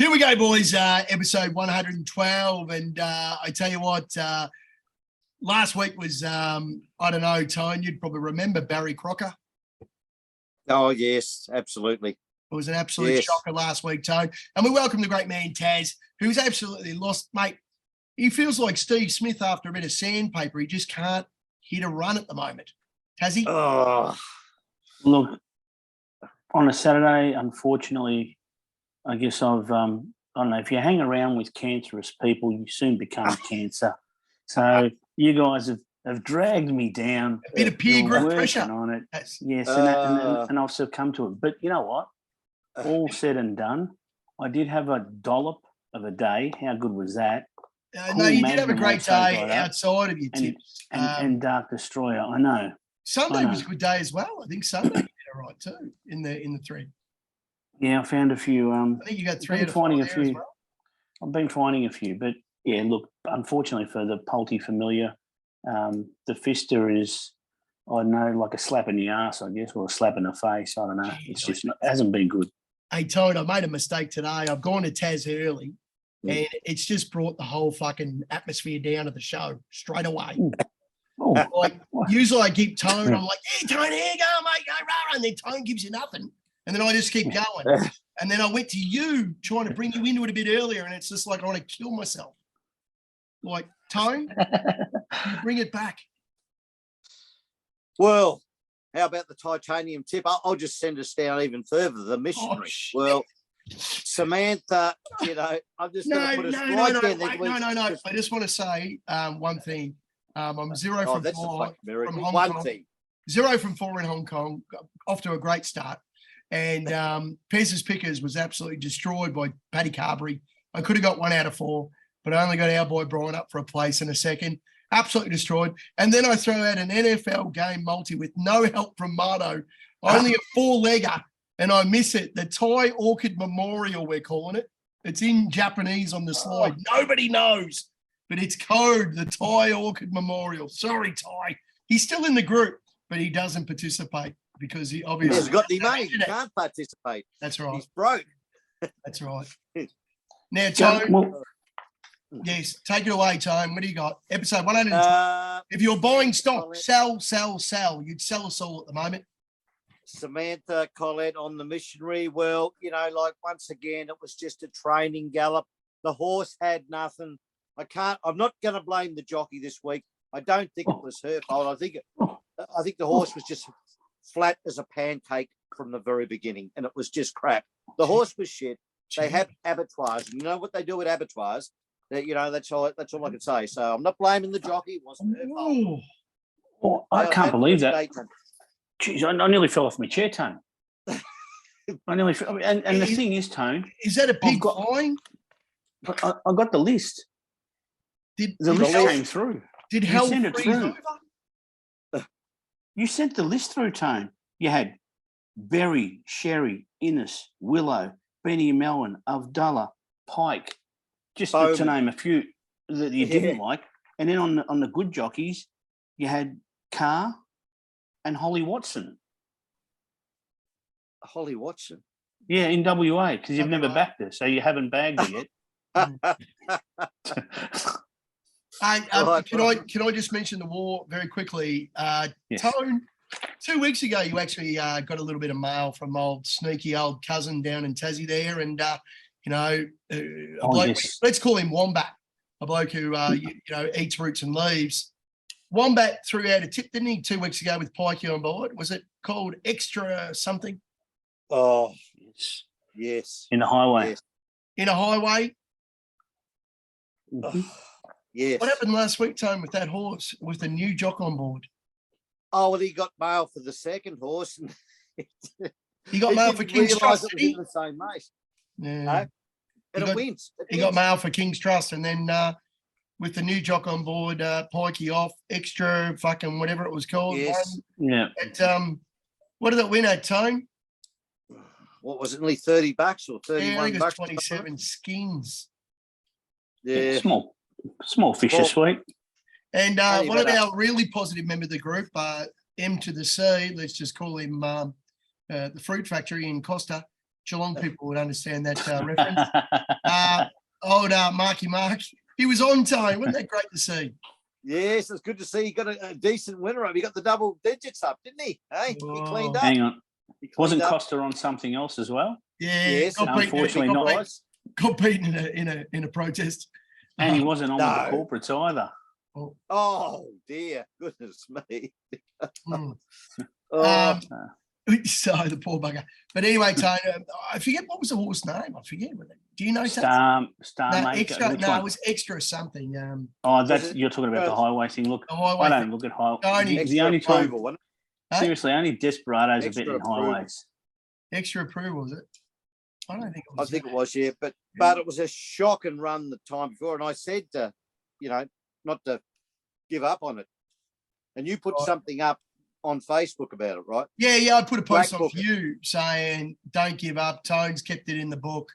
Here we go, boys. Episode 112. And I tell you what, last week was, I don't know, Tone, you'd probably remember Barry Crocker. Oh, yes, absolutely. It was an absolute shocker last week, Tone. And we welcome the great man, Taz, who's absolutely lost, mate. He feels like Steve Smith after a bit of sandpaper. He just can't hit a run at the moment. Has he? Oh, look, on a Saturday, unfortunately, I guess I don't know, if you hang around with cancerous people, you soon become cancer. So you guys have dragged me down. A bit of peer group pressure on it. Yes, and I've succumbed to it. But you know what? All said and done, I did have a dollop of a day. How good was that? No, you did have a great day outside of your tips. And Dark Destroyer, I know. Sunday was a good day as well. I think Sunday you did all right too in the three. Yeah, I found a few. I think you got three out of five there as well. I've been finding a few, but yeah, look, unfortunately for the Polty familiar, the Fister is, I don't know, like a slap in the ass, I guess, or a slap in the face. I don't know. It's just it hasn't been good. Hey, Toad, I made a mistake today. I've gone to Taz early, and it's just brought the whole fucking atmosphere down to the show straight away. Oh. Like, usually I keep Tone. I'm like, hey, Tone, here you go, mate, go, rah, and then Tone gives you nothing. And then I just keep going. And then I went to you trying to bring you into it a bit earlier, and it's just like I want to kill myself. Like, Tone, you bring it back. Well, how about the titanium tip? I'll just send us down even further, the missionary. Well, Samantha, you know, I'm just going to put us right there. No. I just want to say one thing. I'm 0 from 4 from Hong Kong. 0 from 4 in Hong Kong, off to a great start. And Pez's Pickers was absolutely destroyed by Paddy Carberry. I could have got 1 out of 4, but I only got our boy Brian up for a place in a second. Absolutely destroyed. And then I throw out an NFL game multi with no help from Mardo, only a 4-legger, and I miss it. The Thai Orchid Memorial, we're calling it. It's in Japanese on the slide. Nobody knows, but it's code, the Thai Orchid Memorial. Sorry, Thai. He's still in the group, but he doesn't participate because he obviously has got the money. He can't participate. That's right. He's broke. That's right. Now, Tone, yes, take it away, Tone. What do you got? Episode 100. If you're buying stock, sell. You'd sell us all at the moment. Samantha, Colette on the missionary. Well, you know, like once again, it was just a training gallop. The horse had nothing. I'm not going to blame the jockey this week. I don't think it was her fault. I think the horse was just flat as a pancake from the very beginning, and it was just crap. The horse was shit. They have abattoirs. You know what they do at abattoirs? You know, that's all I can say. So I'm not blaming the jockey. It wasn't her fault. Oh, I can't believe that. Statement. Jeez, I nearly fell off my chair, Tone. I nearly fell. And the thing is, Tone, is that a pig flying? I got the list. The list came through. Did Hell send it through? You sent the list through, Tone. You had Berry, Sherry, Innes, Willow, Benny Melvin, Avdallah, Pike, just to name a few that you didn't like. And then on the good jockeys, you had Carr and Holly Watson. Holly Watson? Yeah, in WA, because you've never backed her, so you haven't bagged her yet. Can I just mention the war very quickly? Yes. Tone, 2 weeks ago, you actually got a little bit of mail from old sneaky old cousin down in Tassie there, and you know, a bloke, let's call him Wombat, a bloke who eats roots and leaves. Wombat threw out a tip, didn't he, 2 weeks ago with Pikey on board? Was it called Extra something? Oh, yes. In the highway. Yes. In a highway. Mm-hmm. Yes. What happened last week, Tone, with that horse, with the new jock on board? Oh, well, he got mail for the second horse. He got mail for King's Trust. It was in the same race. Yeah. No? And it wins. He got mail for King's Trust, and then with the new jock on board, Pikey off, Extra fucking whatever it was called. Yes. Yeah. What did it win at, Tone? What was it, only $30 or 31 I think it was bucks? 27 skins. Yeah. Small fish this week. And one of our really positive members of the group, M to the C, let's just call him the Fruit Factory in Costa. Geelong people would understand that reference. Old Marky Mark. He was on time. Wasn't that great to see? Yes, it's good to see. He got a decent winner up. He got the double digits up, didn't he? Hey, he cleaned up. Hang on. Wasn't Costa on something else as well? Yeah, yes, unfortunately not. Got beaten in a protest. And he wasn't on with the corporates either. Oh dear, goodness me. So the poor bugger. But anyway, Tony, I forget what was the horse name. I forget. Do you know? Star no, Maker. Extra. No, it was Extra something. You're talking about the highway thing. Look, I don't look at highway. The only time. Seriously, only Desperados are betting highways. Extra approval, was it? I don't think it was. I think it was, yeah. But it was a shocking run the time before. And I said, not to give up on it. And you put something up on Facebook about it, right? Yeah. I put a post on you saying, don't give up. Tones kept it in the book,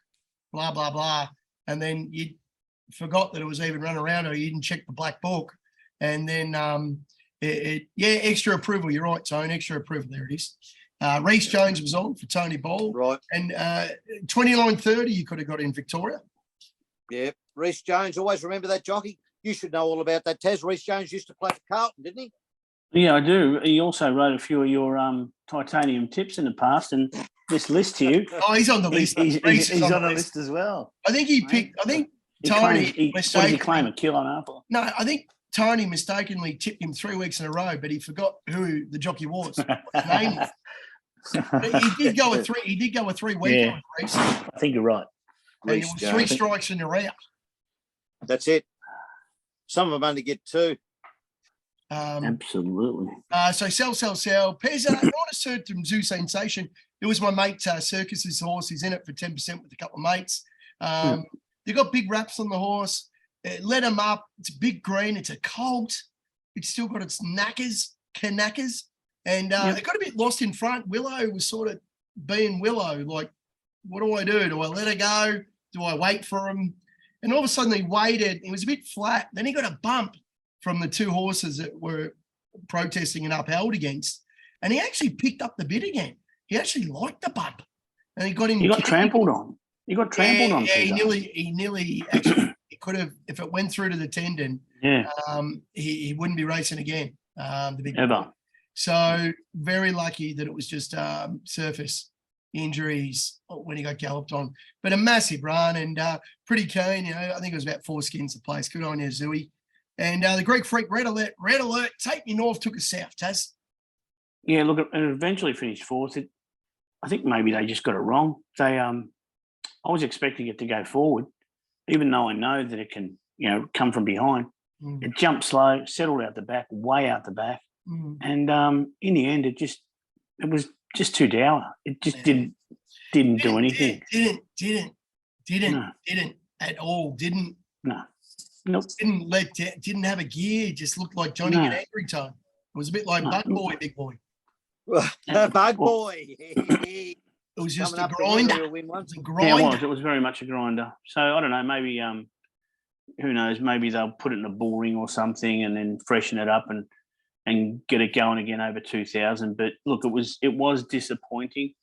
blah, blah, blah. And then you forgot that it was even run around or you didn't check the black book. And then, extra approval. You're right, Tone. Extra approval. There it is. Reece Jones was on for Tony Ball. Right. And 29.30 you could have got in Victoria. Yeah. Reece Jones, always remember that jockey. You should know all about that, Taz. Reece Jones used to play for Carlton, didn't he? Yeah, I do. He also wrote a few of your titanium tips in the past, and this list here. Oh, he's on the list. He's on the list as well. I think he picked. I think Tony. What did he claim? A kilo and a half? No, I think Tony mistakenly tipped him 3 weeks in a row, but he forgot who the jockey was. Name he did go with three. He did go with 3 weeks. Yeah, I think you're right. And it was 3 strikes in a round. That's it. Some of them only get 2. Absolutely. So sell. Pezza, not a certain zoo sensation. It was my mate Circus's horse. He's in it for 10% with a couple of mates. They got big wraps on the horse. Let him up. It's a big green. It's a colt. It's still got its knackers. And it got a bit lost in front. Willow was sort of being Willow. Like, what do I do? Do I let her go? Do I wait for him? And all of a sudden he waited. It was a bit flat. Then he got a bump from the 2 horses that were protesting and upheld against. And he actually picked up the bid again. He actually liked the bump. And he got him. He got trampled on. He got trampled on. Yeah, he nearly actually, he could have, if it went through to the tendon, he wouldn't be racing again. The big ever. So very lucky that it was just surface injuries when he got galloped on. But a massive run and pretty keen. I think it was about 4 skins the place. Good on you, Zooey. And the Greek Freak, red alert, take me north, took us south, Taz. Yeah, look, it eventually finished 4th. I think maybe they just got it wrong. I was expecting it to go forward, even though I know that it can, come from behind. It jumped slow, settled out the back, way out the back. And in the end, it was just too dour. It just didn't do anything. Didn't at all. Didn't. No. Nope. Didn't have a gear. It just looked like Johnny get angry time. It was a bit like Bug Boy, Big Boy. Bug Boy. It was just a grinder. It was very much a grinder. So I don't know, maybe who knows, maybe they'll put it in a bull ring or something and then freshen it up and get it going again over 2,000. But look, it was disappointing.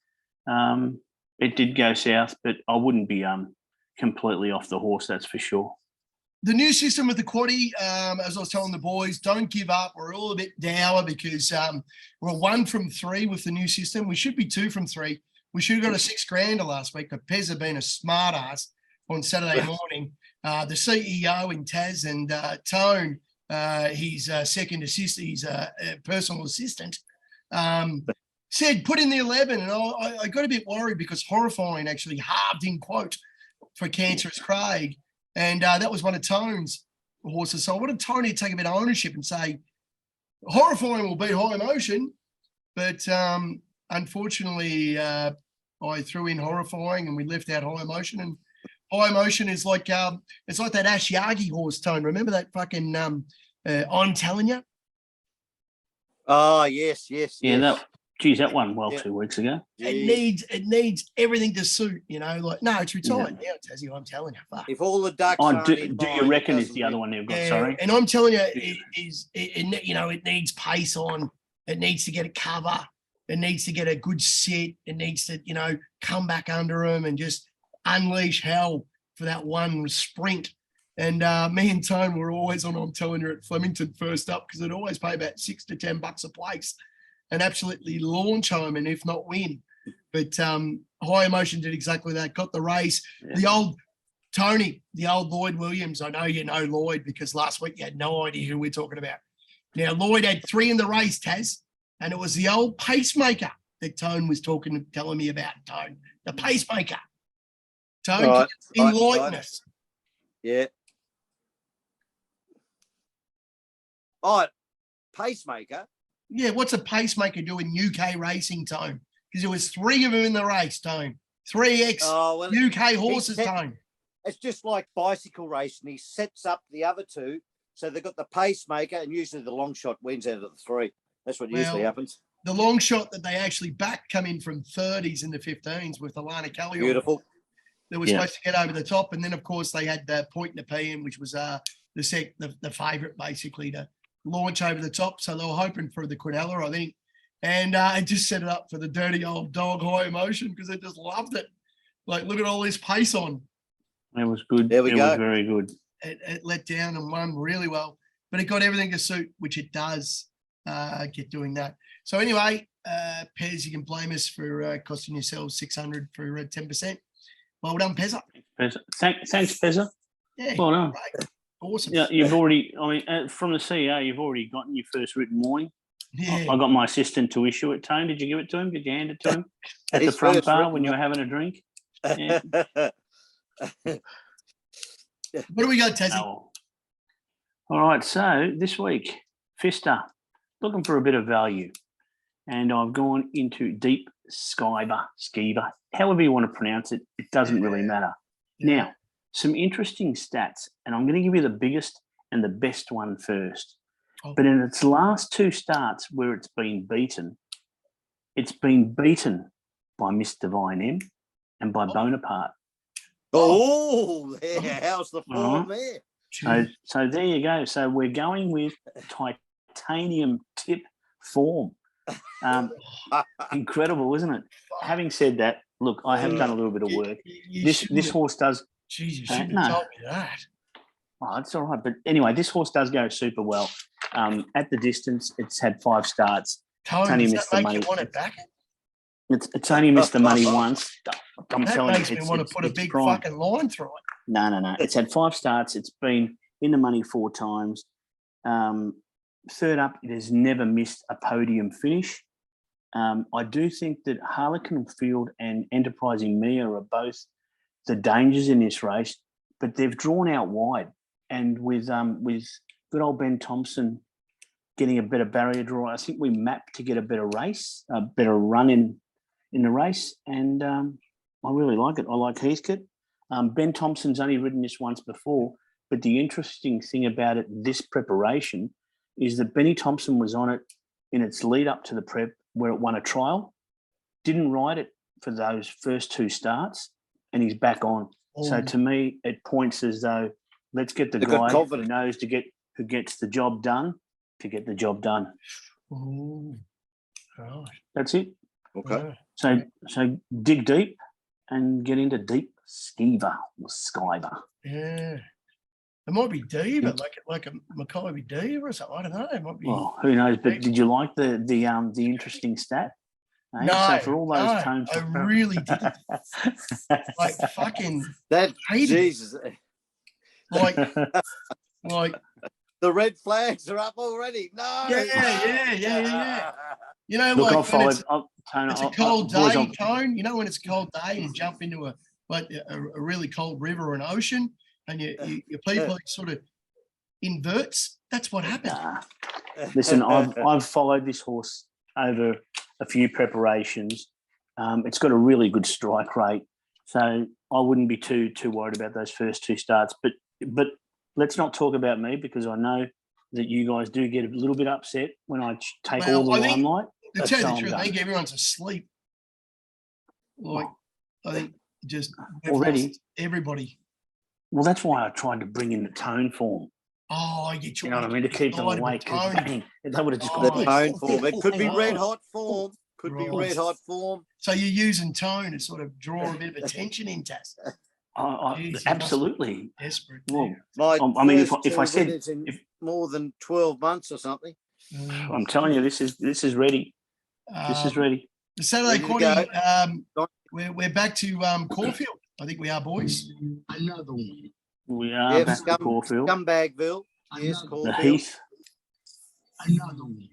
It did go south, but I wouldn't be completely off the horse, that's for sure. The new system with the quaddie, as I was telling the boys, don't give up. We're all a bit dour because we're 1 from 3 with the new system. We should be 2 from 3. We should have got a $6,000 last week, but Pez had been a smart ass on Saturday morning. The CEO in Taz and Tone, his second assistant, his personal assistant, said put in the 11. And I got a bit worried because Horrifying actually halved in quote for Cancerous Craig. And that was one of Tone's horses. So I wanted Tony to take a bit of ownership and say, Horrifying will beat High Emotion. But unfortunately, I threw in Horrifying and we left out High Emotion. And High Emotion is like, it's like that Ashiagi horse, Tone. Remember that fucking I'm Telling You? Oh, yes. Yeah, that won well 2 weeks ago. It needs everything to suit, like, no, it's retired now, Tassie, I'm telling you. Fuck. If all the ducks do you reckon is the other one they've got, sorry? And I'm telling you, it needs pace on, it needs to get a cover. It needs to get a good sit. It needs to, come back under him and just unleash hell for that one sprint. And me and Tone were always on, I'm telling you, at Flemington first up, because it'd always pay about $6 to $10 a place and absolutely launch home and if not win. But High Emotion did exactly that, got the race. Yeah. The old Tony, the old Lloyd Williams. I know you know Lloyd because last week you had no idea who we're talking about. Now, Lloyd had 3 in the race, Taz, and it was the old pacemaker that Tone was telling me about, Tone. The pacemaker. Tone, enlighten us. Yeah. Oh, pacemaker? Yeah, what's a pacemaker do in UK racing, Tone? Because there was 3 of them in the race, Tone. 3 UK horses, Tone. It's just like bicycle racing. He sets up the other 2, so they've got the pacemaker, and usually the long shot wins out of the 3. That's what usually happens. The long shot that they actually backed come in from 30s and the 15s with Alana Kelly. Beautiful. That was supposed to get over the top, and then of course they had the Point Nepean, which was the favourite basically to launch over the top. So they were hoping for the Quinella, I think, and it just set it up for the dirty old dog High Emotion because they just loved it. Like, look at all this pace on. It was good. There we go. It was very good. It let down and won really well, but it got everything to suit, which it does get doing that. So anyway, Pez, you can blame us for costing yourselves 600 for 10%. Well done, Pezza. Thanks, Pezza. Yeah, well done. Great. Awesome. Yeah, you've already. I mean, from the CEO, you've already gotten your first written warning. Yeah. I got my assistant to issue it. Tone, did you give it to him? Did you hand it to him at the front bar when you were having a drink? Yeah. What do we got, Tassie? Oh. All right, so this week, Fister, looking for a bit of value. And I've gone into Deep Skiva, however you want to pronounce it, it doesn't really matter. Yeah. Now, some interesting stats, and I'm going to give you the biggest and the best one first. Oh. But in its last 2 starts where it's been beaten by Miss Divine M and by Bonaparte. Oh, yeah. How's the form there? So there you go. So we're going with titanium tip form. Incredible, isn't it? Having said that, look, I have done a little bit of work. This horse does. Jeez, you shouldn't have told me that. Oh, it's all right. But anyway, this horse does go super well. At the distance, it's had 5 starts. Tony, does that make you want it back? It's only missed the money once. I'm that telling makes you, me want to put a big fucking line through it. No. It's had 5 starts. It's been in the money 4 times. Third up, it has never missed a podium finish. I do think that Harlequin Field and Enterprising Mia are both the dangers in this race, but they've drawn out wide. And with good old Ben Thompson getting a better barrier draw, I think we mapped to get a better race, a better run in the race. And I really like it. I like Heathcote. Ben Thompson's only ridden this once before, but the interesting thing about it, this preparation, is that Benny Thompson was on it in its lead up to the prep where it won a trial, didn't ride it for those first 2 starts, and he's back on. Oh. So to me, it points as though let's get the guy who knows who gets the job done to get the job done. Oh. Right. That's it. Okay. So dig deep and get into Deep Skiva or Skiva. Yeah. It might be Diva, like a Mackay Diva or something. I don't know. It might be. Well, who knows? But did you like the interesting stat? No, so for all those tones, I really didn't. Like fucking that. Jesus. Like the red flags are up already. No. Yeah. You know, look, like it's a cold day, Tone. You know when it's a cold day and you jump into a really cold river or an ocean, and your people sort of inverts. That's what happens. Nah. Listen, I've followed this horse over a few preparations. It's got a really good strike rate, so I wouldn't be too worried about those first 2 starts. But let's not talk about me, because I know that you guys do get a little bit upset when I take all the limelight. To tell you the truth, I think everyone's asleep. Like, I think just already everybody. Well, that's why I tried to bring in the tone form. Oh, you know what I mean, to keep them awake. That would have just the tone form. It could be red hot form. Could be red hot form. So you're using tone to sort of draw a bit of attention in, Taz. Absolutely. Desperate. Well, I mean, if I said if more than 12 months or something, I'm telling you, this is ready. This is ready. The Saturday Ready quarter, we're back to Caulfield. I think we are, boys. Another one. We are back to Caulfield. Scumbagville. Yes, Caulfield. The Heath. Another one.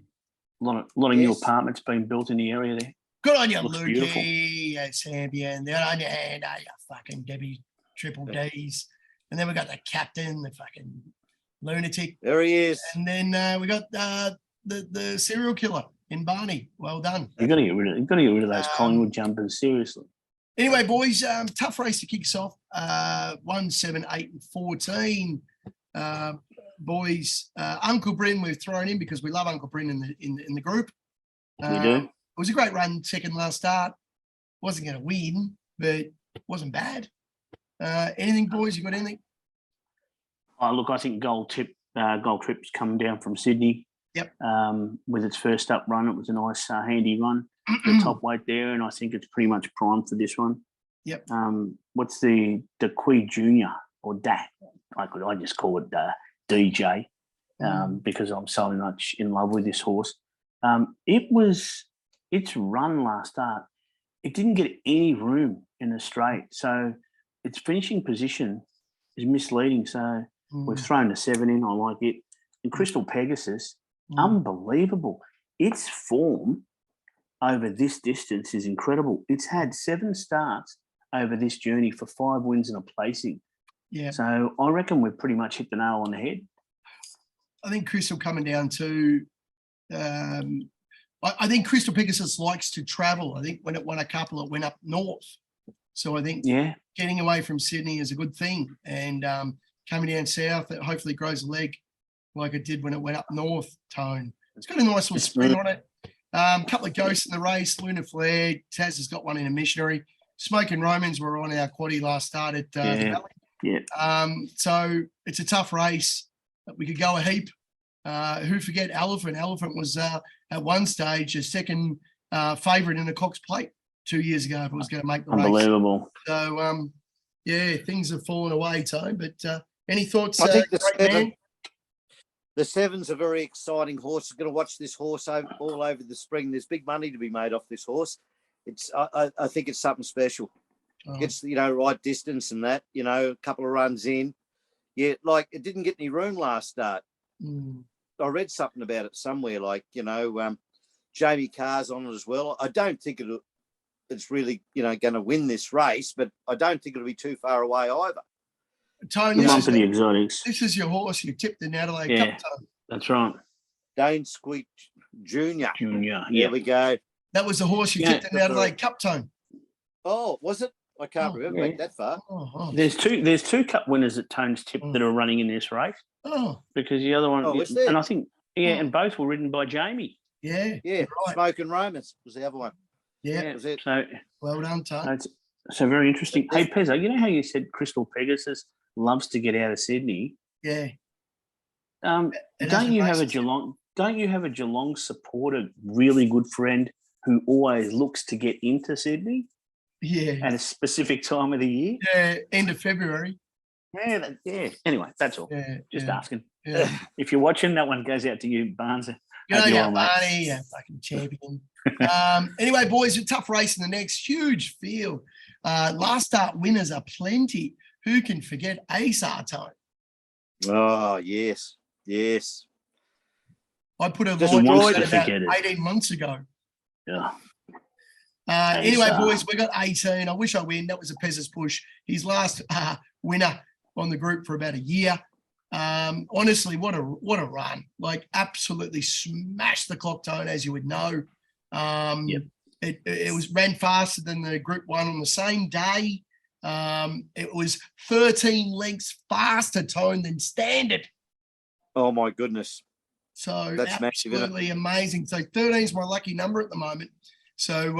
A lot of new apartments being built in the area there. Good on you, Looks Lukey, Sambian. They're on your hand, you fucking Debbie Triple D's. And then we got the captain, the fucking lunatic. There he is. And then we got the serial killer in Barney. Well done. You've got to get rid of those Collingwood jumpers, seriously. Anyway, boys, tough race to kick us off. 1, 7, 8, and 14. Boys, Uncle Bryn we've thrown in because we love Uncle Bryn in the group. We do. It was a great run, second last start. Wasn't going to win, but wasn't bad. Anything, boys? You got anything? Oh, look, I think Gold Trip's come down from Sydney. Yep. With its first up run, it was a nice, handy run. The top weight there, and I think it's pretty much primed for this one. Yep. What's the Quee Junior or Da? I just call it DJ because I'm so much in love with this horse. Its run last start, it didn't get any room in the straight, so its finishing position is misleading. So we've thrown the 7 in. I like it. And Crystal Pegasus, unbelievable. Its form over this distance is incredible. It's had 7 starts over this journey for 5 wins and a placing. Yeah. So I reckon we've pretty much hit the nail on the head. I think Crystal coming down to, I think Crystal Pegasus likes to travel. I think when it won a couple, it went up north. So I think getting away from Sydney is a good thing. And coming down south, it hopefully grows a leg like it did when it went up north, Tone. It's got a nice little spring on it. Couple of ghosts in the race, Lunar Flare. Taz has got one in a missionary. Smoke and Romans were on our quaddie last start at the Valley. Yeah. So it's a tough race. We could go a heap. Who forget Elephant? Elephant was at one stage a second favourite in the Cox Plate 2 years ago if it was going to make the race. Unbelievable. So, things have fallen away, Tone. But any thoughts? I think the 7's a very exciting horse. I'm going to watch this horse all over the spring. There's big money to be made off this horse. I think it's something special. Gets right distance and that, a couple of runs in. Yeah, like it didn't get any room last start. I read something about it somewhere, Jamie Carr's on it as well. I don't think it's really, going to win this race, but I don't think it'll be too far away either. Tone, the exotics. This is your horse you tipped in Adelaide Cup, Tone. That's right. Dane Squeak Junior. Yeah. There we go. That was the horse you tipped in Adelaide Cup, Tone. Oh, was it? I can't remember that far. There's two cup winners at Tone's tip that are running in this race. Because the other one, and I think, and both were ridden by Jamie. Yeah. Right. Smoke and Romans was the other one. Yeah. That was it. So well done, Tone. So very interesting. Hey, Pezzo, you know how you said Crystal Pegasus loves to get out of Sydney? Yeah. Don't you have a Geelong supporter, really good friend who always looks to get into Sydney? Yeah. At a specific time of the year? Yeah, end of February. Yeah. Anyway, that's all. Just asking. Yeah. If you're watching, that one goes out to you, Barnes. Barney, you fucking champion. Anyway, boys, a tough race in the next. Huge field. Last start winners are plenty. Who can forget Asar, Tone? Oh, yes. I put a line about 18 months ago. Yeah. Anyway, boys, we got 18. I wish I win. That was a Pez's push. His last winner on the group for about a year. Honestly, what a run! Like absolutely smashed the clock, Tone, as you would know. It ran faster than the Group 1 on the same day. It was 13 lengths faster, Tone, than standard. Oh my goodness! So that's absolutely amazing. So 13 is my lucky number at the moment. So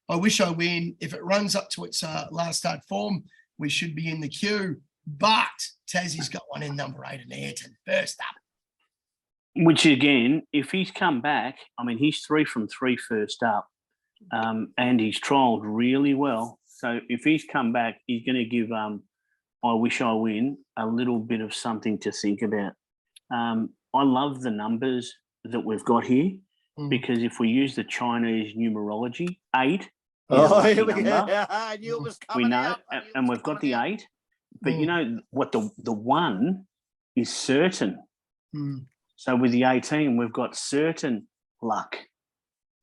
I wish I win. If it runs up to its last start form, we should be in the queue. But Tassie's got one in number 8 in Ayrton, first up. Which again, if he's come back, I mean, he's 3 from 3 first up. and he's trialled really well. So if he's come back, he's going to give I Wish I Win a little bit of something to think about. I love the numbers that we've got here because if we use the Chinese numerology, 8 is a lucky number. I knew it was coming We know, out. and we've got the 8. But you know what? The 1 is certain. So with the 18, we've got certain luck.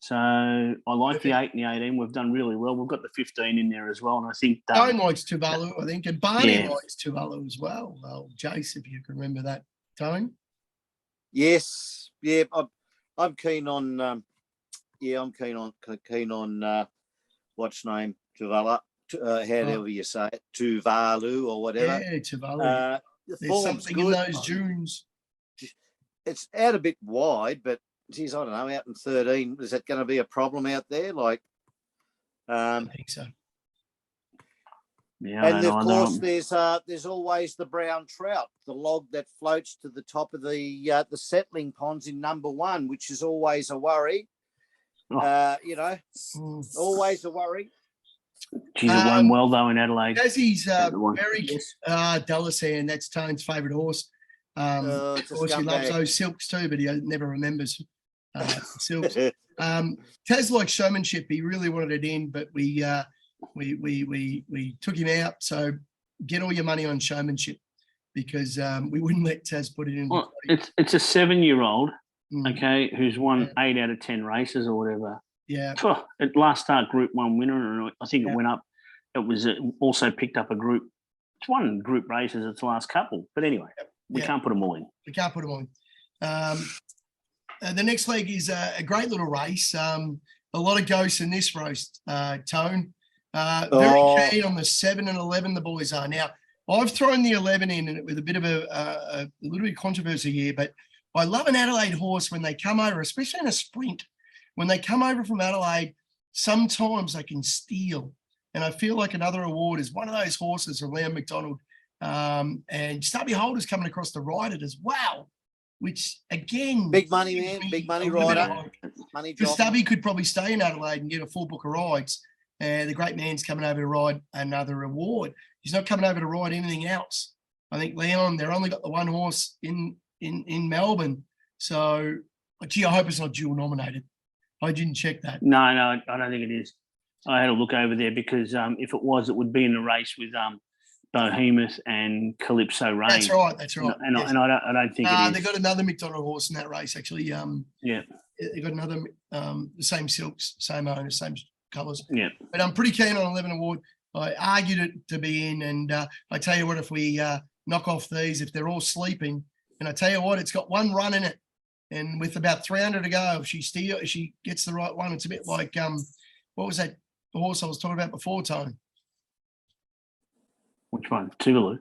So I like the 8 and the 18. We've done really well. We've got the 15 in there as well. And I think Tone likes Tuvalu, I think, and Barney likes Tuvalu as well. Well, Jace, if you can remember that, Tone. Yes, yeah, I'm keen on. I'm keen on. What's name? Tuvalu. However you say it, Tuvalu or whatever. Yeah, Tuvalu. There's something in those dunes. It's out a bit wide, but geez, I don't know. Out in 13, is that going to be a problem out there? Like, I think so. Yeah, and of course, there's always the brown trout, the log that floats to the top of the settling ponds in number 1, which is always a worry. Always a worry. She's won well though in Adelaide. Dazzy's very Dullasan. That's Tone's favourite horse. Of course, he loves those silks too, but he never remembers silks. Taz likes showmanship. He really wanted it in, but we took him out. So get all your money on showmanship because we wouldn't let Taz put it in. Well, it's a 7-year-old, okay, who's won 8 out of 10 races or whatever. Yeah. At last start, Group 1 winner, and I think it went up. It was also picked up a group. It's won group races its last couple, but anyway, we can't put them all in. We can't put them all in. The next leg is a great little race. A lot of ghosts in this race, Tone. Very keen on the 7 and 11. The boys are now. I've thrown the 11 in, and with a bit of a little bit of controversy here, but I love an Adelaide horse when they come over, especially in a sprint. When they come over from Adelaide, sometimes they can steal. And I feel like another award is one of those horses from Liam McDonald. And Stubby Holder's coming across the ride it as well, which again, big money, man, big money rider. Money job. Stubby could probably stay in Adelaide and get a full book of rides. The great man's coming over to ride another award. He's not coming over to ride anything else. I think Leon, they're only got the one horse in Melbourne. So, gee, I hope it's not dual nominated. I didn't check that. No, I don't think it is. I had a look over there because if it was, it would be in the race with Behemoth and Calypso Rain. That's right. And I don't think it is. They got another McDonald horse in that race, actually. They got another the same silks, same owner, same colours. Yeah. But I'm pretty keen on 11 award. I argued it to be in, and I tell you what, if we knock off these, if they're all sleeping, and I tell you what, it's got one run in it, and with about 300 to go, if she gets the right one, it's a bit like what was that horse I was talking about before, Tone? Which one? Tuvalu.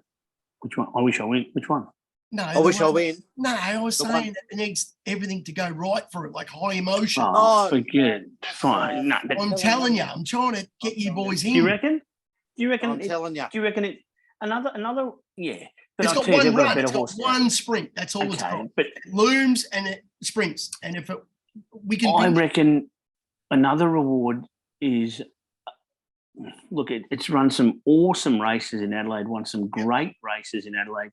Which one? I Wish I Win. Which one? No, I Wish I Win. No, I was saying that it needs everything to go right for it, like high emotion. Forget it. Fine. No, I'm telling you, I'm trying to get you boys in. Do you reckon? I'm telling you. Do you reckon it? Another? Yeah. But it's got one run. It's got one sprint. That's all it's got. But it looms and it sprints. And if we can, I reckon another award is. Look, it's run some awesome races in Adelaide. Won some great races in Adelaide.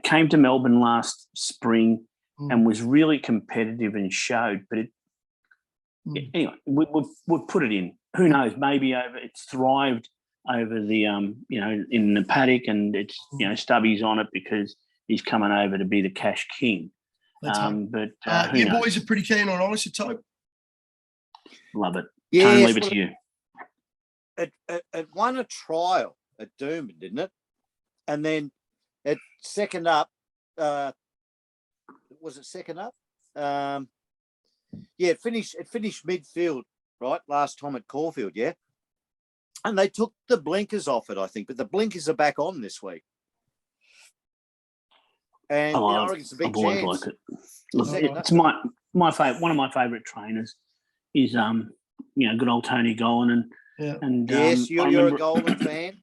Came to Melbourne last spring and was really competitive and showed. But anyway, we've put it in. Who knows? Maybe it's thrived over the in the paddock, and it's Stubby's on it because he's coming over to be the cash king. But you boys are pretty keen on Isotope. Love it. Yeah, Can't leave it to you. It won a trial at Doomben, didn't it? And then it second up. Was it second up? It finished midfield, right? Last time at Caulfield, yeah. And they took the blinkers off it, I think, but the blinkers are back on this week. And I reckon it's a big I've always chance. liked it. Look, it's my favorite. One of my favorite trainers is good old Tony Golan, and yes, you're a Golan fan.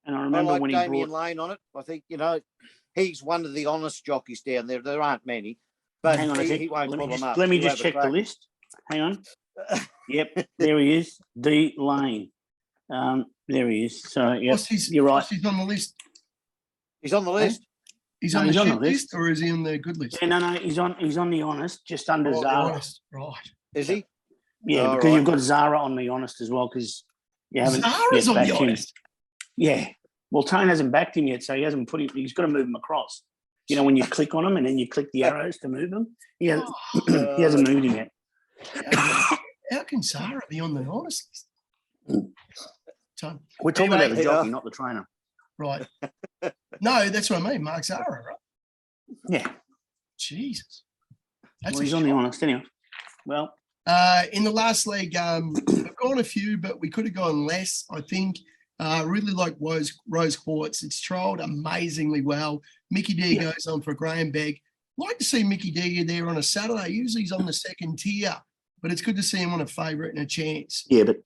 And I remember like when Damien Lane on it. I think he's one of the honest jockeys down there. There aren't many, but hang on he won't pull them up. Let me just check the list. Hang on. Yep, there he is, D Lane. There he is. So yeah, you're right. He's on the list. He's on the list. He's on the shit list, or is he on the good list? Yeah, no, he's on the honest, just under Zara. Honest, right? Is he? Yeah, because you've got Zara on the honest as well, because you haven't Zara's on the honest. Yeah. Well, Tone hasn't backed him yet, so he hasn't put him. He's got to move him across. You know, when you click on him and then you click the arrows to move him, he hasn't moved him yet. How can Zara be on the honest list? We're talking about the jockey, not the trainer. Right. No, that's what I mean. Mark Zara, right? Yeah. Jesus. He's on the honest anyway. Well. In the last league, we've gone a few, but we could have gone less, I think. Really like Rose Quartz. It's trialled amazingly well. Mickey D goes on for Graham Begg. Like to see Mickey D there on a Saturday. Usually he's on the second tier, but it's good to see him on a favourite and a chance. Yeah, but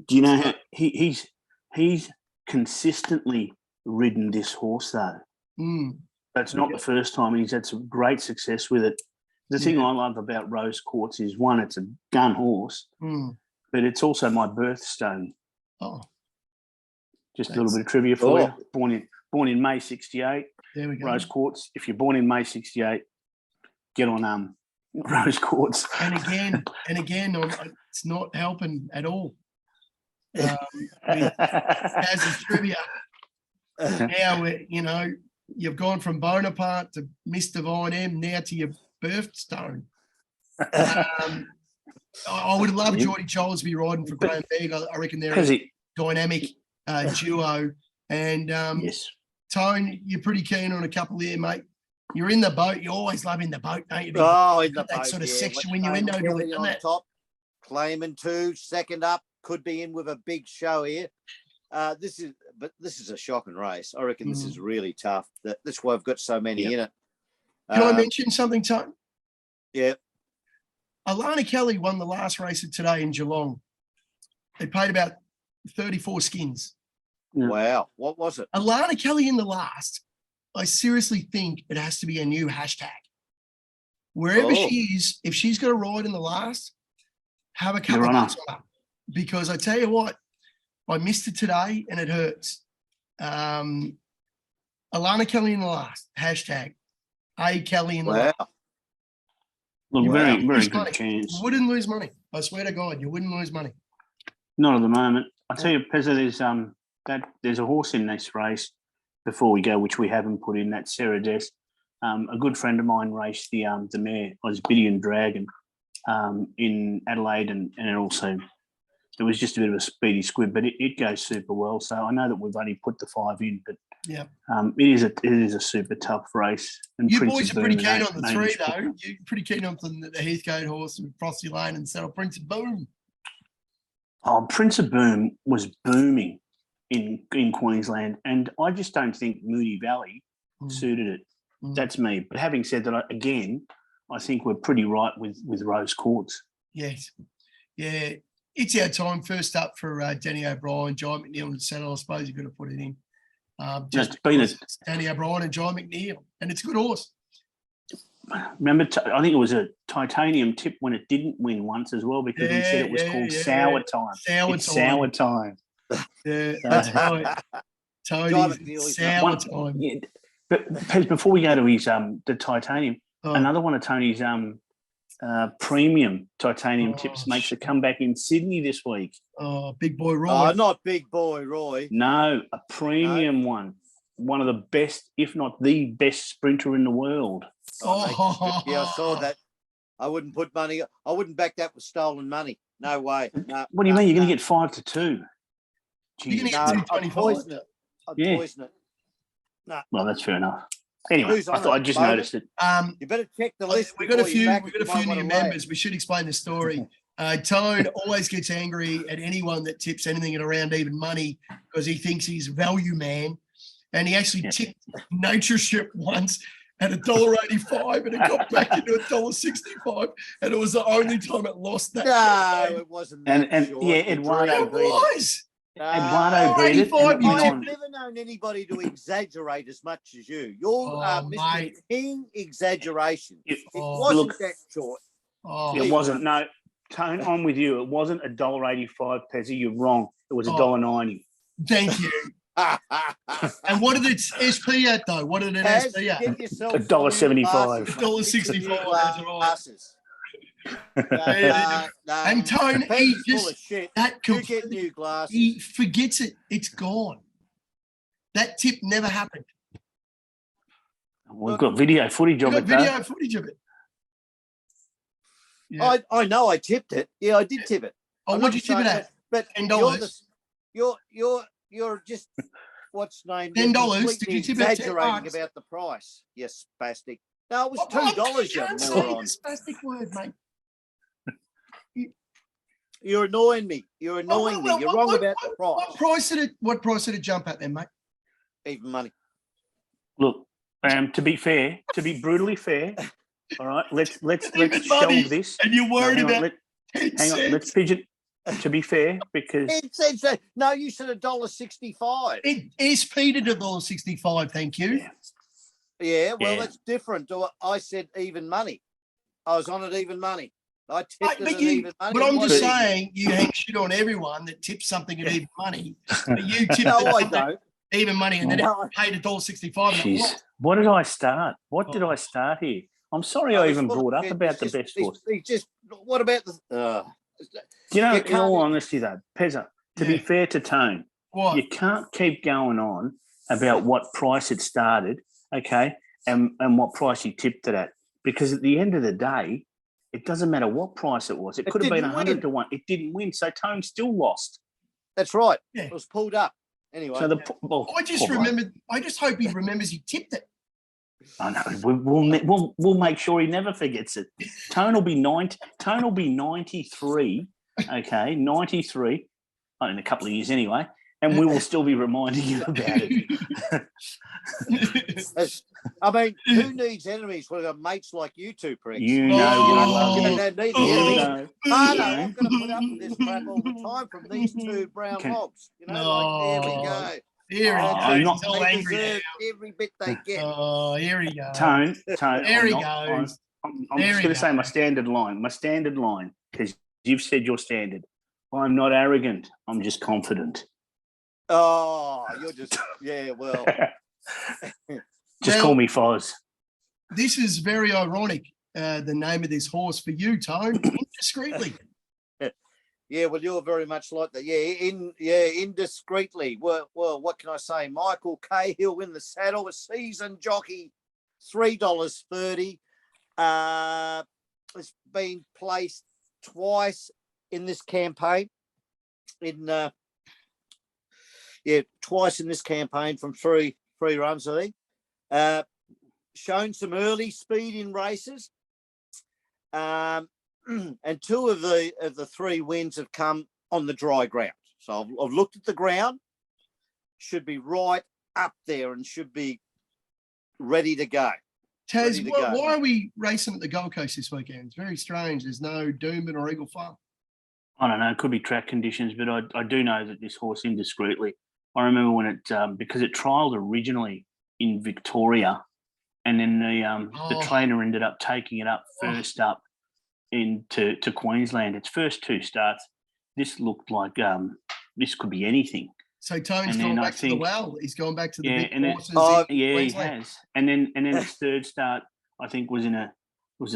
do you know how he's consistently ridden this horse though? That's not the first time, and he's had some great success with it. The thing I love about Rose Quartz is, one, it's a gun horse, but it's also my birthstone. Oh. Just a little bit of trivia for you. Born in May 68. There we go. Rose Quartz. If you're born in May 68, get on Rose Quartz. And again, it's not helping at all. As a trivia, now you've gone from Bonaparte to Miss Divine M, now to your birthstone. I would love Geordie Choles to be riding for Graham Begg. I reckon they're a dynamic duo. And Tone, you're pretty keen on a couple there, mate. You're in the boat. You always love in the boat, don't you? Oh, in the that boat, sort of section when you're in on top, claiming two, second up, could be in with a big show here. This is a shocking race. I reckon this is really tough. That's why I've got so many in it. Can I mention something, Tone? Yeah. Alana Kelly won the last race of today in Geelong. They paid about 34 skins. Wow. What was it? Alana Kelly in the last. I seriously think it has to be a new hashtag. Wherever she is, if she's going to ride in the last, have a couple of bucks on her. Because I tell you what, I missed it today and it hurts. Alana Kelly in the last, hashtag. A Kelly in the last. Look, very good chance. You wouldn't lose money. I swear to God, you wouldn't lose money. Not at the moment. I tell you, Pezza, there's a horse in this race before we go, which we haven't put in. That's Sarah Des. A good friend of mine raced the mare, Osbidian Dragon, in Adelaide, and also it was just a bit of a speedy squib, but it goes super well. So I know that we've only put the 5 in, but it is a super tough race. And you boys are pretty keen on the 3, though. You're pretty keen on the Heathcote horse and Frosty Lane and Saddle Prince of Boom. Oh, Prince of Boom was booming in Queensland, and I just don't think Moonee Valley suited it. That's me. But having said that, again, I think we're pretty right with Rose Quartz. Yes. Yeah. It's our time. First up for Danny O'Brien, John McNeil and Saddle. I suppose you've got to put it in. It's Danny O'Brien and John McNeil, and it's a good horse. Remember, I think it was a titanium tip when it didn't win once as well, because he said it was called Sour Time. Sour Time. Yeah, that's right. Tony's Sour Time. Yeah. But Pez, before we go to his the titanium, another one of Tony's premium titanium tips makes a comeback in Sydney this week. Oh, Big Boy Roy. Oh, not Big Boy Roy. No, a premium one. One of the best, if not the best sprinter in the world. Oh, yeah, I saw that. I wouldn't put money. I wouldn't back that with stolen money. No way. No, what do you mean? You're going to get 5-2. You're going to get 225. I'd poison it. No. Well, that's fair enough. Anyway, I just noticed it. You better check the list. We've got a few new members. We should explain the story. Tone always gets angry at anyone that tips anything at around even money because he thinks he's a value man. And he actually tipped Nature Strip once at $1.85 and it got back into $1.65. And it was the only time it lost that. No, it wasn't. Eduardo it was. Eduardo agreed it. I've never known anybody to exaggerate as much as you. You're Mr. King Exaggeration. It wasn't that short. It wasn't. No, Tone, I'm with you. It wasn't $1.85, Pezzy. You're wrong. It was $1.90. Thank you. And what did it SP at though? What did it SP at? Get yourself $1.75. $1.65. That's right. Glasses. And Tone, he just you get new glasses. He forgets it. It's gone. That tip never happened. We've got video footage of it. Video footage of it. Yeah. I know I tipped it. Yeah, I did tip it. Oh, what'd you tip it at? But $10. You're just what's named $10. Did you tip it exaggerating about the price? Yes, spastic. No, it was $2. You moron. Spastic word, mate. You're annoying me. You're annoying me. You're wrong about the price. What price did it jump at then, mate? Even money. Look, to be fair, to be brutally fair, all right, let's shelve this. And you're worried about hang on, let's pigeon. To be fair, because no, you said $1.65. It is paid at $1.65. Thank you. Yeah, well, that's different. I said even money. I was on it even money. I tipped it at even money. But I'm just saying, you hang shit on everyone that tips something at even money. But you tip I don't. Even money, and then it paid $1.65. Jeez, what did I start? What did I start here? I'm sorry I even brought up about the best horse. What about the? You know, in all honesty, though, Pezza, to be fair to Tone, you can't keep going on about what price it started, okay, and what price he tipped it at, because at the end of the day, it doesn't matter what price it was. It could have been 100 to 1. It didn't win, so Tone still lost. That's right. Yeah. It was pulled up. Anyway, so I just remembered. I just hope he remembers he tipped it. I know. We'll make sure he never forgets it. Tone will be 90. Tone will be 93. Okay, 93. In a couple of years anyway, and we will still be reminding you about it. I mean, who needs enemies? We've got mates like you two pricks. You know, you don't need the enemies. I'm going to put up with this crap all the time from these two brown mobs. You know, there we go. Here he I'm goes. He's all angry now. Every bit they get. Oh, here he goes. Tone. There he goes. I'm just going to say my standard line, because you've said your standard. I'm not arrogant. I'm just confident. Oh, you're just, well. Just call me Foz. This is very ironic, the name of this horse for you, Tone, indiscreetly. Yeah, well, you're very much like that. Indiscreetly. Well, what can I say? Michael Cahill in the saddle, a seasoned jockey, $3.30. It's been placed twice in this campaign. Twice in this campaign from three runs, I think. Shown some early speed in races. And two of the three wins have come on the dry ground. So I've looked at the ground, should be right up there and should be ready to go. Taz, why are we racing at the Gold Coast this weekend? It's very strange. There's no Doomben or Eagle Farm. I don't know. It could be track conditions, but I do know that this horse indiscreetly. I remember when it because it trialled originally in Victoria, and then the trainer ended up taking it up first up into Queensland. Its first two starts, this looked like this could be anything. So Tone's gone back to the well. He's gone back to the big horses. He has. And then its third start, I think, was a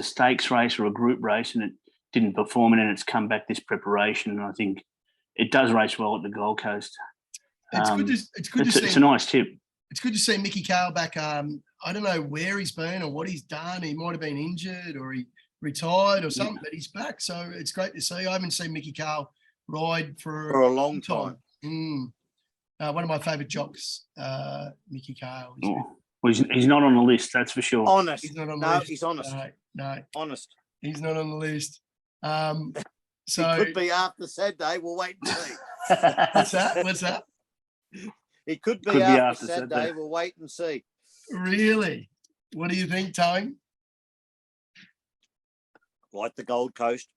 stakes race or a group race, and it didn't perform. And then it's come back this preparation, and I think it does race well at the Gold Coast. It's good to see. It's a nice tip. It's good to see Mickey Cale back. I don't know where he's been or what he's done. He might have been injured or he retired or something, but he's back. So it's great to see. I haven't seen Mickey Cale ride for a long time. One of my favourite jocks, Mickey Cale. Well, he's not on the list, that's for sure. Honest. He's not on the list. He's honest. No. Honest. He's not on the list. So it could be after Saturday. We'll wait and see. What's that? It could be after Saturday. We'll wait and see. Really? What do you think, Tone? Like the Gold Coast.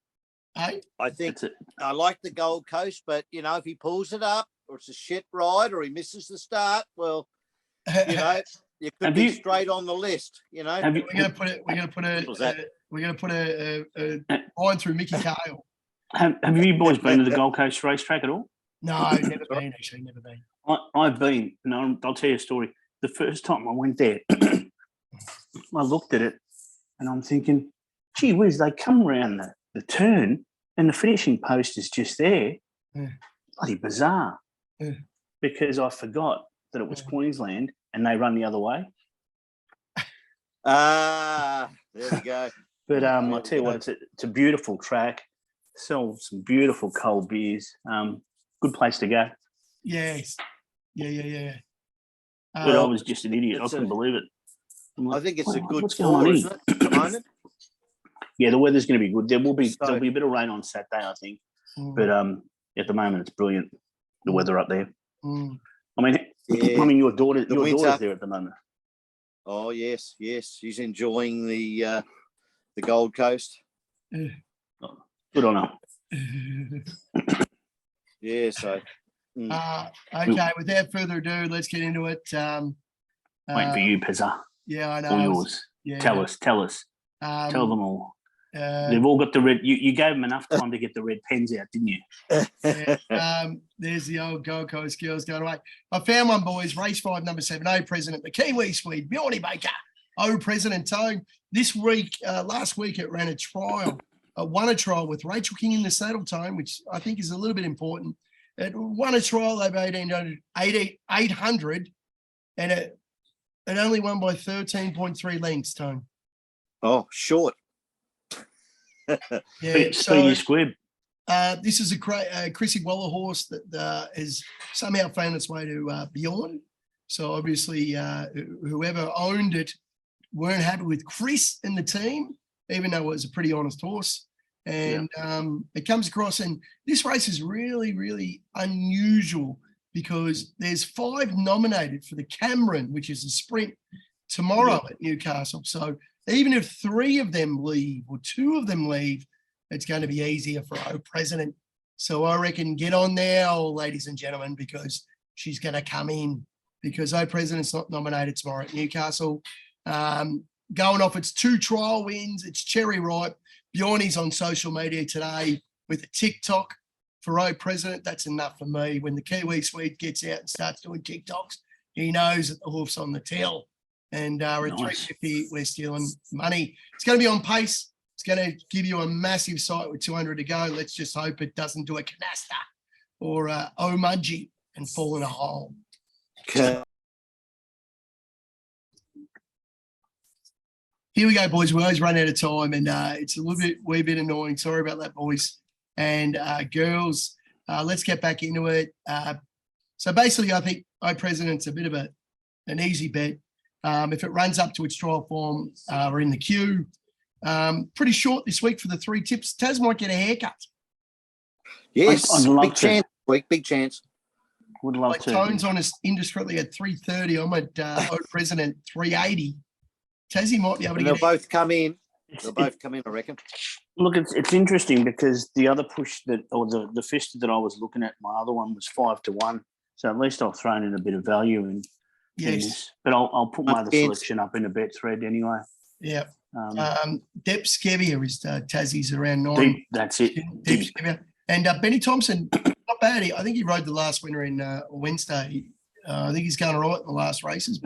Hey? I think I like the Gold Coast, but if he pulls it up or it's a shit ride or he misses the start, well, you could be straight on the list. We're going to put a line through Mickey Cale. Have you boys been to the Gold Coast racetrack at all? No, never been, actually, never been. I've been, and I'll tell you a story. The first time I went there, I looked at it and I'm thinking, gee whiz, they come around the turn and the finishing post is just there. Yeah. Bloody bizarre. Yeah. Because I forgot that it was Queensland and they run the other way. There we go. But I'll tell you what, it's a beautiful track. Sell some beautiful cold beers. Good place to go. Yes. Yeah. But I was just an idiot. I couldn't believe it. I think it's a good what's tour, going on isn't it, at the moment? Yeah, the weather's going to be good. There'll be a bit of rain on Saturday, I think. But at the moment, it's brilliant. The weather up there. I mean, your daughter's there at the moment. Oh yes, she's enjoying the Gold Coast. Good on her. Yeah, so. Okay, without further ado, let's get into it. Waiting for you, Pezza. Yeah, I know. All yours. Yeah. Tell us. Tell them all. They've all got the red. You gave them enough time to get the red pens out, didn't you? Yeah, there's the old Gold Coast girls going away. I found one, boys. Race 5, number 7. O President, the Kiwi Swede, Bjorny Baker. O President Tone. This week, last week, it ran a trial. Won a trial with Rachel King in the saddle, Tone, which I think is a little bit important. It won a trial over 800, and it only won by 13.3 lengths, Tone. Oh, short. Yeah, Speedy Squib. This is a Chrissy Waller horse that has somehow found its way to Bjorn. So obviously, whoever owned it weren't happy with Chris and the team, even though it was a pretty honest horse. And it comes across, and this race is really, really unusual because there's 5 nominated for the Cameron, which is a sprint tomorrow at Newcastle. So even if 3 of them leave or 2 of them leave, it's going to be easier for O President. So I reckon get on now, ladies and gentlemen, because she's going to come in, because O President's not nominated tomorrow at Newcastle. Going off its 2 trial wins, it's cherry ripe. Bjorny's on social media today with a TikTok for O President. That's enough for me. When the Kiwi Swede gets out and starts doing TikToks, he knows that the hoof's on the till. And at 350, we're stealing money. It's going to be on pace. It's going to give you a massive sight with 200 to go. Let's just hope it doesn't do a canasta or Omudgy and fall in a hole. Okay. Here we go, boys. We always run out of time, and it's a wee bit annoying. Sorry about that, boys and girls. Let's get back into it. So basically, I think O President's a bit of an easy bet. If it runs up to its trial form, we're in the queue. Pretty short this week for the 3 tips. Taz might get a haircut. Yes, I'd love big to. chance. Big chance. Would love Like to. Tone's on us indiscreetly at 330. I'm at O President 380. Tassie might be able to And they'll get both come in. They'll both come in, I reckon. Look, it's interesting because the other push the fist that I was looking at, my other one was 5 to 1. So at least I've thrown in a bit of value in this. But I'll put my other selection up in a bet thread anyway. Yeah. Dep Skevier is Tassie's around 9. Deep, that's it. Dep Skevier. And Benny Thompson, not bad. I think he rode the last winner in Wednesday. I think he's going all right in the last races.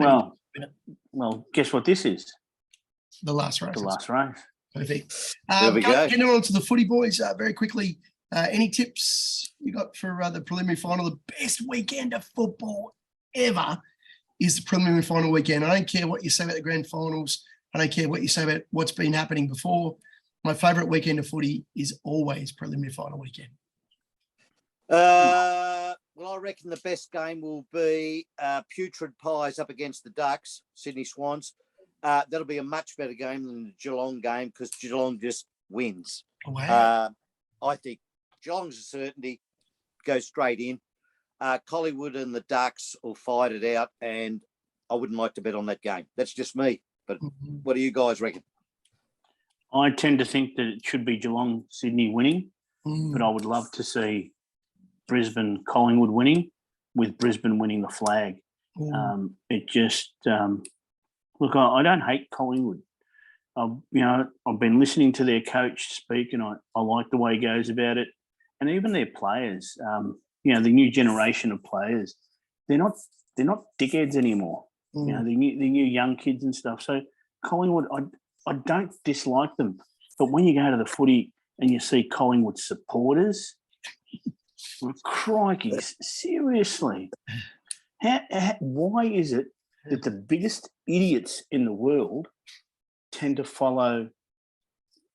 Well, guess what this is? The last race. The last race. Perfect. There we go. Getting on to the footy, boys, very quickly. Any tips you got for the preliminary final? The best weekend of football ever is the preliminary final weekend. I don't care what you say about the grand finals. I don't care what you say about what's been happening before. My favourite weekend of footy is always preliminary final weekend. Well, I reckon the best game will be Putrid Pies up against the Ducks, Sydney Swans. That'll be a much better game than the Geelong game because Geelong just wins. Wow. I think Geelong's a certainty, goes straight in. Collingwood and the Ducks will fight it out, and I wouldn't like to bet on that game. That's just me. But what do you guys reckon? I tend to think that it should be Geelong Sydney winning, but I would love to see Brisbane Collingwood winning, with Brisbane winning the flag. It just look, I don't hate Collingwood. I've been listening to their coach speak, and I like the way he goes about it. and even their players, you know, the new generation of players, they're not dickheads anymore. You know, the new young kids and stuff. So Collingwood, I don't dislike them, but when you go to the footy and you see Collingwood supporters, crikey, seriously, why is it that the biggest idiots in the world tend to follow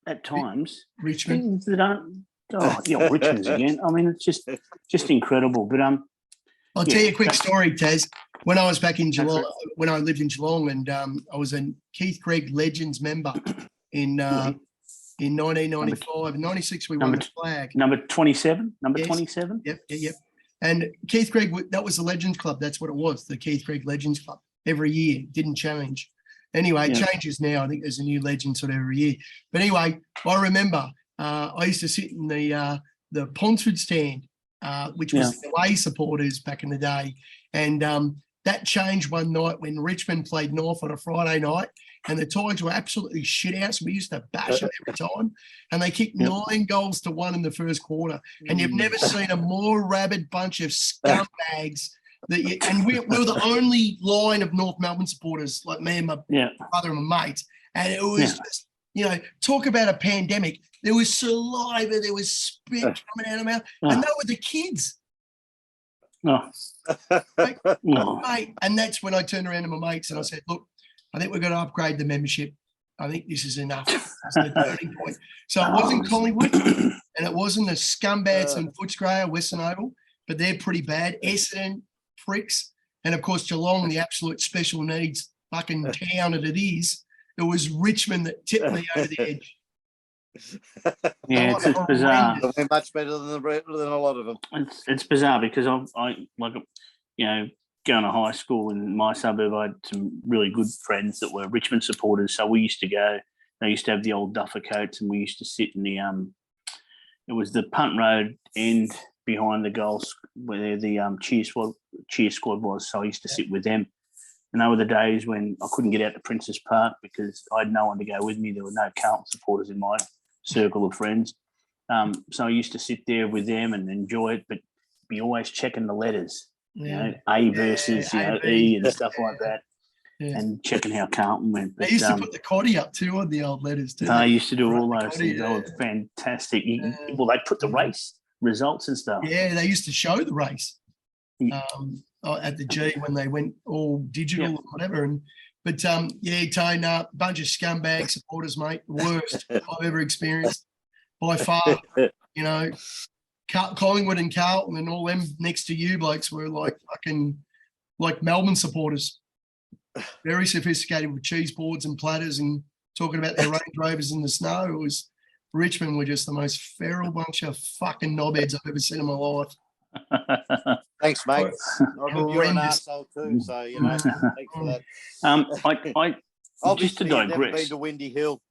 at times Richmond. things that aren't? Oh, yeah, Richmond's again. I mean, it's just incredible. But I'll tell you a quick story, Taz. When I was back in Geelong, when I lived in Geelong, and I was a Keith Craig Legends member in 1995. In 96, we won the flag. Number 27? Number Yes. 27? Yep. And Keith Craig, that was the Legends Club. That's what it was, the Keith Craig Legends Club. Every year, didn't change. Anyway, it changes now. I think there's a new legend sort of every year. But anyway, I remember I used to sit in the Ponsford stand, which was the away supporters back in the day. And that changed one night when Richmond played North on a Friday night, and the Tigers were absolutely shit out. So we used to bash them every time. And they kicked 9 goals to 1 in the first quarter. And you've never seen a more rabid bunch of scumbags. And we were the only line of North Melbourne supporters, like me and my brother and my mates. And it was just, you know, talk about a pandemic. There was saliva, there was spit coming out of mouth. And they were the kids. Mate, and that's when I turned around to my mates and I said, look, I think we're going to upgrade the membership. I think this is enough. That's the turning point. So it wasn't Collingwood and it wasn't the scumbags and Footscray or Western Oval, but they're pretty bad. Essendon, pricks. And of course, Geelong, the absolute special needs fucking town that it is. It was Richmond that tipped me over the edge. Yeah, it's bizarre. We're much better than a lot of them. It's bizarre because I like, you know, going to high school in my suburb, I had some really good friends that were Richmond supporters. So we used to go. They used to have the old duffer coats, and we used to sit in the it was the Punt Road end behind the goals where the cheer squad was. So I used to sit with them. And they were the days when I couldn't get out to Princess Park because I had no one to go with me. There were no Carlton supporters in my circle of friends. So I used to sit there with them and enjoy it, but be always checking the letters, you know, A versus E and stuff like that, and checking how Carlton went. But, they used to put the coddy up too on the old letters too. They used to do all those things. They were fantastic. Well, they put the race results and stuff. Yeah, they used to show the race at the G when they went all digital or whatever. But Tone, a bunch of scumbag supporters, mate. The worst I've ever experienced by far. You know, Collingwood and Carlton and all them next to you blokes were like fucking like Melbourne supporters. Very sophisticated with cheese boards and platters and talking about their Range Rovers in the snow. It was Richmond were just the most feral bunch of fucking knobheads I've ever seen in my life. Thanks, mate. You're an arsehole too, so you know. Thanks for that. I just to digress. Never been to Windy Hill,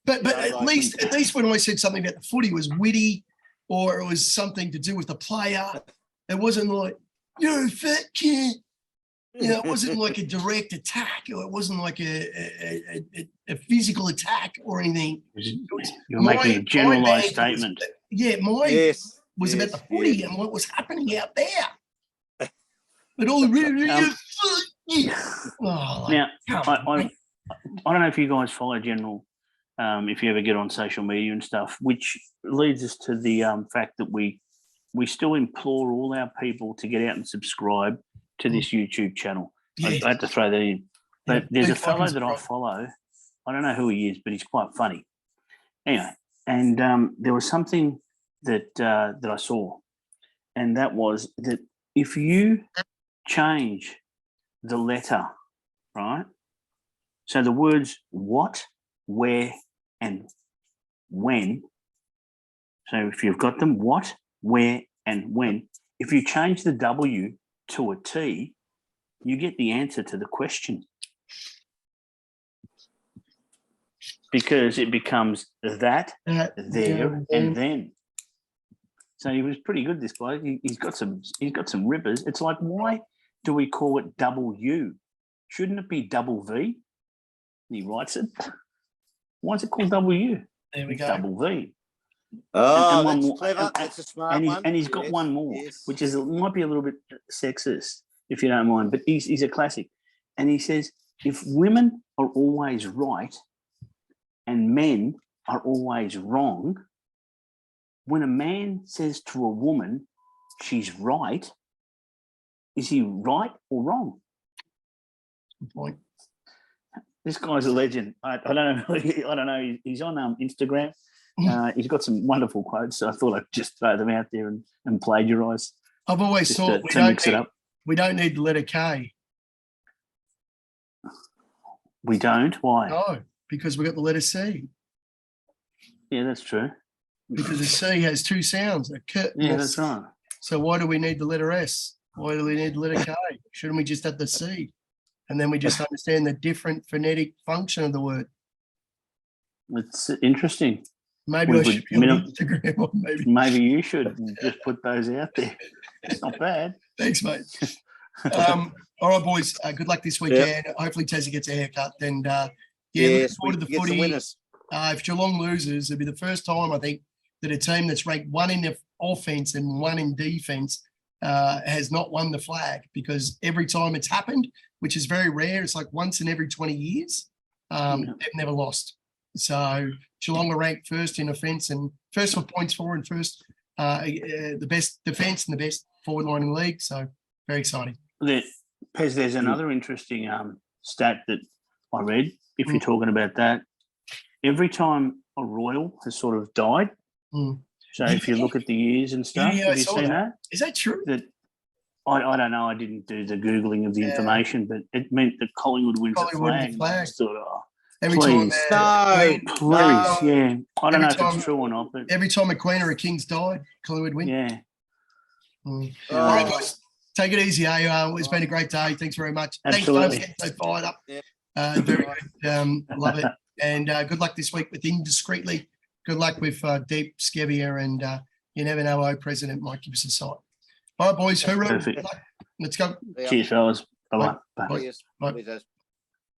but at least when I said something about the footy, it was witty, or it was something to do with the player. It wasn't like you're a fat kid. You know, it wasn't like a direct attack, or it wasn't like a physical attack or anything. You're making a generalised statement. Was about the footy and what was happening out there. But all the now, I don't know if you guys follow General, if you ever get on social media and stuff, which leads us to the fact that we still implore all our people to get out and subscribe to this YouTube channel. I had to throw that in. But there's a fellow that I follow. I don't know who he is, but he's quite funny. Anyway, and there was something that I saw, and that was that if you change the letter, right? So the words what, where, and when. So if you've got them, what, where, and when, if you change the W to a T, you get the answer to the question. Because it becomes that, there, and then. So he was pretty good, this bloke. He's got some rippers. It's like, why do we call it double U? Shouldn't it be double V? And he writes it. Why is it called double U? There we go. Double V. Oh, one that's more- clever. That's a smart one. And he's got Yes, one more, yes. which is might be a little bit sexist, if you don't mind, but he's a classic. And he says, if women are always right and men are always wrong, when a man says to a woman, she's right, is he right or wrong? Good point. This guy's a legend. I don't know. I don't know. He's on Instagram. He's got some wonderful quotes. So I thought I'd just throw them out there and plagiarise. I've always Just thought to mix it up. we don't need the letter K. We don't. Why? No, because we got the letter C. Yeah, that's true. Because the C has two sounds, a K and Yeah, a that's S. right. So why do we need the letter S? Why do we need the letter K? Shouldn't we just have the C? And then we just understand the different phonetic function of the word. It's interesting. Maybe I should be on Instagram. Or Maybe you should just put those out there. It's not bad. Thanks, mate. All right, boys. Good luck this weekend. Hopefully, Tassie gets a haircut. And looking forward to the footy. If Geelong loses, it'll be the first time I think that a team that's ranked one in the offense and one in defense has not won the flag, because every time it's happened, which is very rare, it's like once in every 20 years, they've never lost. So Geelong are ranked first in offence and first for points for, and first the best defence and the best forward line in the league. So very exciting. Pez, there's another interesting stat that I read, if you're talking about that. Every time a royal has sort of died, so if you look at the years and stuff, have you seen that? Is that true? That I don't know. I didn't do the Googling of the information, but it meant that Collingwood wins the flag. I just thought, every please, time, please, yeah. I don't know if it's true or not, but every time a queen or a king's died, Collingwood win. Yeah. All right, guys, take it easy. It's been a great day. Thanks very much. Absolutely. Thanks, guys. So fired up. Very good. Love it. And good luck this week with Indiscreetly. Good luck with Deep Skevier, and you never know, President might give us a sight. All right, boys. Hooroo. Let's go. Cheers, fellas. Bye-bye. Bye. Bye.